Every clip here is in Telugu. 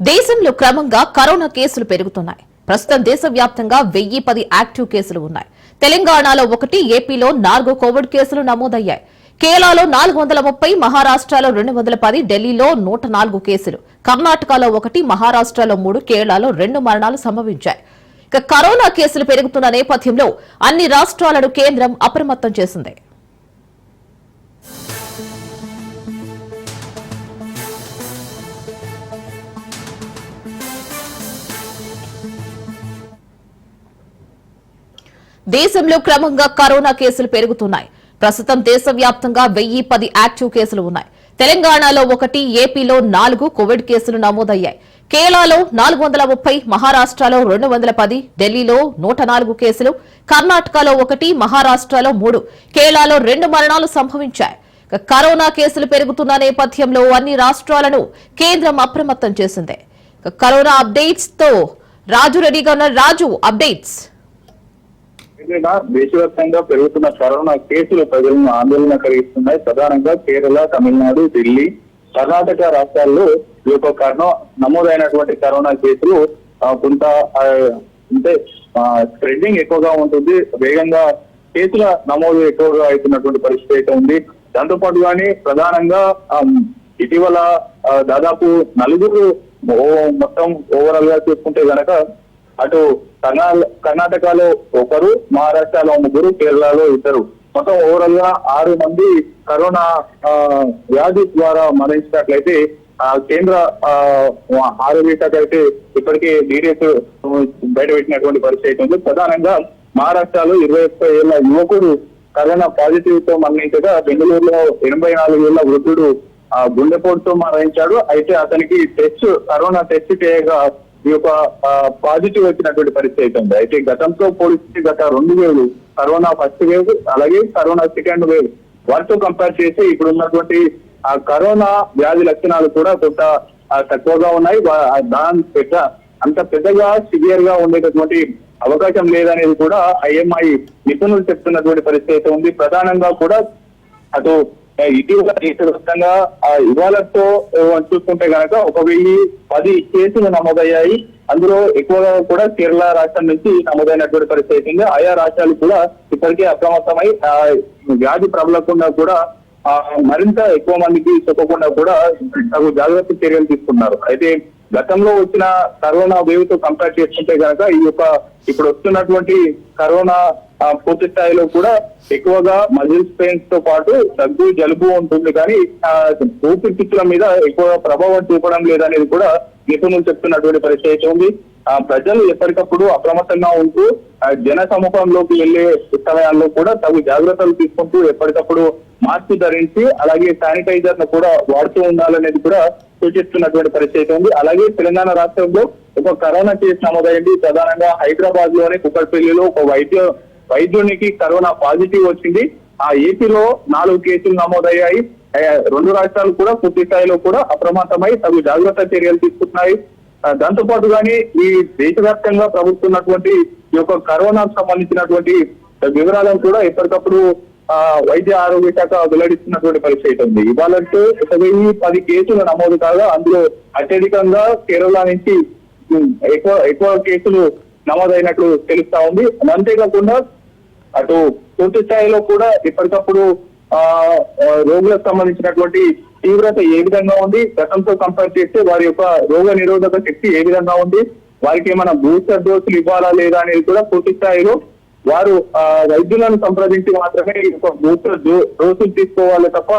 దేశంలో క్రమంగా కరోనా కేసులు పెరుగుతున్నాయి. ప్రస్తుతం దేశవ్యాప్తంగా 1010 యాక్టివ్ కేసులు ఉన్నాయి. తెలంగాణలో 1, ఏపీలో 4 కోవిడ్ కేసులు నమోదయ్యాయి. కేరళలో 430, మహారాష్ట్రలో 210, ఢిల్లీలో 104 కేసులు, కర్ణాటకలో 1, మహారాష్ట్రలో 3, కేరళలో 2 మరణాలు సంభవించాయి. ఇక కరోనా కేసులు పెరుగుతున్న నేపథ్యంలో అన్ని రాష్ట్రాలను కేంద్రం అప్రమత్తం చేసింది. దేశంలో క్రమంగా కరోనా కేసులు పెరుగుతున్నాయి. ప్రస్తుతం దేశవ్యాప్తంగా 1010 యాక్టివ్ కేసులు ఉన్నాయి. తెలంగాణలో 1, ఏపీలో 4 కోవిడ్ కేసులు నమోదయ్యాయి. కేరళలో 430, మహారాష్ట్రలో 210, ఢిల్లీలో 104 కేసులు, కర్ణాటకలో 1, మహారాష్ట్రలో 3, కేరళలో 2 మరణాలు సంభవించాయి. కరోనా కేసులు పెరుగుతున్న నేపథ్యంలో అన్ని రాష్ట్రాలను కేంద్రం అప్రమత్తం చేసింది. కరోనా అప్డేట్స్ తో రాజు రెడీగా ఉన్న. రాజు, అప్డేట్స్. దేశవ్యాప్తంగా పెరుగుతున్న కరోనా కేసులు ప్రజలను ఆందోళన కలిగిస్తున్నాయి. ప్రధానంగా కేరళ, తమిళనాడు, ఢిల్లీ, కర్ణాటక రాష్ట్రాల్లో ఈ యొక్క నమోదైనటువంటి కరోనా కేసులు కొంత అంటే స్ప్రెడ్డింగ్ ఎక్కువగా ఉంటుంది. వేగంగా కేసుల నమోదు ఎక్కువగా అవుతున్నటువంటి పరిస్థితి అయితే ఉంది. దాంతో పాటుగానే ప్రధానంగా ఇటీవల దాదాపు 4 మొత్తం ఓవరాల్ గా చూసుకుంటే గనక అటు కర్ణాటకలో 1, మహారాష్ట్రలో 3, కేరళలో 2, మొత్తం ఓవరాల్ గా 6 మంది కరోనా వ్యాధి ద్వారా మరణించినట్లయితే కేంద్ర ఆరోగ్య శాఖ అయితే ఇప్పటికే డీటెయిల్స్ బయటపెట్టినటువంటి పరిస్థితి ఉంది. ప్రధానంగా మహారాష్ట్రలో 21 ఏళ్ల యువకుడు కరోనా పాజిటివ్ తో మరణించగా, బెంగళూరులో 84 ఏళ్ల వృద్ధుడు గుండెపోటుతో మరణించాడు. అయితే అతనికి కరోనా టెస్ట్ చేయగా ఈ యొక్క పాజిటివ్ వచ్చినటువంటి పరిస్థితి ఉంది. అయితే గతంతో పోలిస్తే గత 2 వేవ్లు, కరోనా ఫస్ట్ వేవ్ అలాగే కరోనా సెకండ్ వేవ్, వాటితో కంపేర్ చేసి ఇప్పుడు ఉన్నటువంటి కరోనా వ్యాధి లక్షణాలు కూడా కొంత తక్కువగా ఉన్నాయి. అంత పెద్దగా సివియర్ గా ఉండేటటువంటి అవకాశం లేదనేది కూడా IMI నిపుణులు చెప్తున్నటువంటి పరిస్థితి ఉంది. ప్రధానంగా కూడా అటు ఇటీవల దేశవ్యాప్తంగా ఇవాళతో చూసుకుంటే కనుక 1010 కేసులు నమోదయ్యాయి. అందులో ఎక్కువగా కూడా కేరళ రాష్ట్రం నుంచి నమోదైనటువంటి పరిస్థితి ఉంది. ఆయా రాష్ట్రాలు కూడా ఇప్పటికే అప్రమత్తమై వ్యాధి ప్రబలకుండా కూడా మరింత ఎక్కువ మందికి చెప్పకుండా కూడా తగు జాగ్రత్త చర్యలు తీసుకున్నారు. అయితే గతంలో వచ్చిన కరోనా వేవ్ తో కంపేర్ చేసుకుంటే కనుక ఇప్పుడు వస్తున్నటువంటి కరోనా పూర్తి స్థాయిలో కూడా ఎక్కువగా మజిల్స్ పెయిన్స్ తో పాటు దగ్గు, జలుబు ఉంటుంది, కానీ ఊపిరితిత్తుల మీద ఎక్కువ ప్రభావం చూపడం లేదనేది కూడా నిపుణులు చెప్తున్నటువంటి పరిస్థితి ఉంది. ప్రజలు ఎప్పటికప్పుడు అప్రమత్తంగా ఉంటూ జన సమూహంలోకి వెళ్లే సమయాల్లో కూడా తగు జాగ్రత్తలు తీసుకుంటూ ఎప్పటికప్పుడు మాస్క్ ధరించి అలాగే శానిటైజర్ ను కూడా వాడుతూ ఉండాలనేది కూడా సూచిస్తున్నటువంటి పరిస్థితి ఉంది. అలాగే తెలంగాణ రాష్ట్రంలో ఒక కరోనా కేసు నమోదైంది. ప్రధానంగా హైదరాబాద్ లోని కుక్కట్పల్లిలో ఒక వైద్యునికి కరోనా పాజిటివ్ వచ్చింది. ఏపీలో 4 కేసులు నమోదయ్యాయి. 2 రాష్ట్రాలు కూడా పూర్తి స్థాయిలో కూడా అప్రమత్తమై తగు జాగ్రత్త చర్యలు తీసుకుంటున్నాయి. దాంతో పాటుగానే ఈ దేశవ్యాప్తంగా ప్రభుత్వన్నటువంటి ఈ యొక్క కరోనాకు సంబంధించినటువంటి వివరాలను కూడా ఎప్పటికప్పుడు వైద్య ఆరోగ్య శాఖ వెల్లడిస్తున్నటువంటి పరిస్థితి ఉంది. ఇవాళంటే 1010 కేసులు నమోదు కాగా అందులో అత్యధికంగా కేరళ నుంచి ఎక్కువ కేసులు నమోదైనట్లు తెలుస్తా ఉంది. అంతేకాకుండా అటు పూర్తి స్థాయిలో కూడా ఎప్పటికప్పుడు రోగులకు సంబంధించినటువంటి తీవ్రత ఏ విధంగా ఉంది, గతంతో కంపేర్ చేస్తే వారి యొక్క రోగ నిరోధక శక్తి ఏ విధంగా ఉంది, వారికి ఏమైనా బూస్టర్ డోసులు ఇవ్వాలా లేదా అనేది కూడా పూర్తి స్థాయిలో వారు వైద్యులను సంప్రదించి మాత్రమే ఈ యొక్క బూస్టర్ డోసులు తీసుకోవాలి తప్ప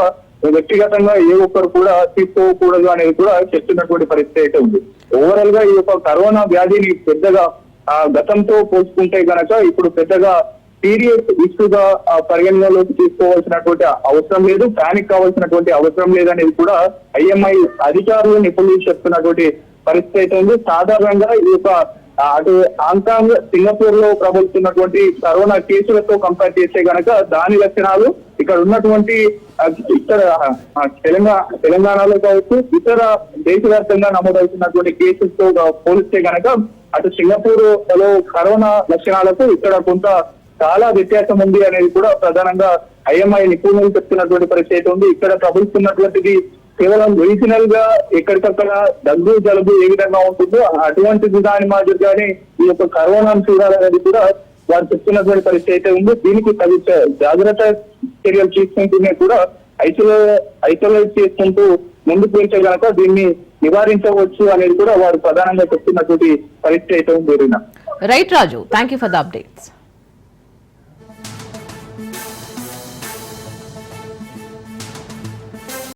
వ్యక్తిగతంగా ఏ ఒక్కరు కూడా తీసుకోకూడదు అనేది కూడా చెప్తున్నటువంటి పరిస్థితి అయితే ఉంది. ఓవరాల్ గా ఈ యొక్క కరోనా వ్యాధిని పెద్దగా గతంతో పోల్చుకుంటే గనక ఇప్పుడు పెద్దగా సీరియస్ ఇష్యూగా పరిగణనలోకి తీసుకోవాల్సినటువంటి అవసరం లేదు, ప్యానిక్ కావాల్సినటువంటి అవసరం లేదనేది కూడా IMI అధికారులు నిపుణులు చెప్తున్నటువంటి పరిస్థితి అయితే ఉంది. సాధారణంగా ఈ యొక్క అటు హాంకాంగ్, సింగపూర్ లో ప్రబలుతున్నటువంటి కరోనా కేసులతో కంపేర్ చేస్తే గనక దాని లక్షణాలు ఇక్కడ ఉన్నటువంటి ఇతర తెలంగాణలో కావచ్చు ఇతర దేశవ్యాప్తంగా నమోదవుతున్నటువంటి కేసులతో పోలిస్తే గనక అటు సింగపూర్ లో కరోనా లక్షణాలకు ఇక్కడ కొంత చాలా వ్యత్యాసం ఉంది అనేది కూడా ప్రధానంగా IMI నిపుణులు చెప్తున్నటువంటి పరిస్థితి ఉంది. ఇక్కడ ప్రబలుతున్నటువంటిది కేవలం మెడిసినల్ గా ఎక్కడికక్కడ దగ్గు జలుబు ఏ విధంగా ఉంటుందో అటువంటి దాని మాదిరిగానే ఈ యొక్క కరోనాను చూడాలనేది కూడా వారు చెప్తున్నటువంటి పరిస్థితి అయితే ఉంది. దీనికి తగు జాగ్రత్త చర్యలు తీసుకుంటూనే కూడా ఐసోలేట్ చేసుకుంటూ ముందుకు వెళ్తే కనుక దీన్ని నివారించవచ్చు అనేది కూడా వారు ప్రధానంగా చెప్తున్నటువంటి పరిస్థితి అయితే ఉంది. Right Raju, thank you for the updates.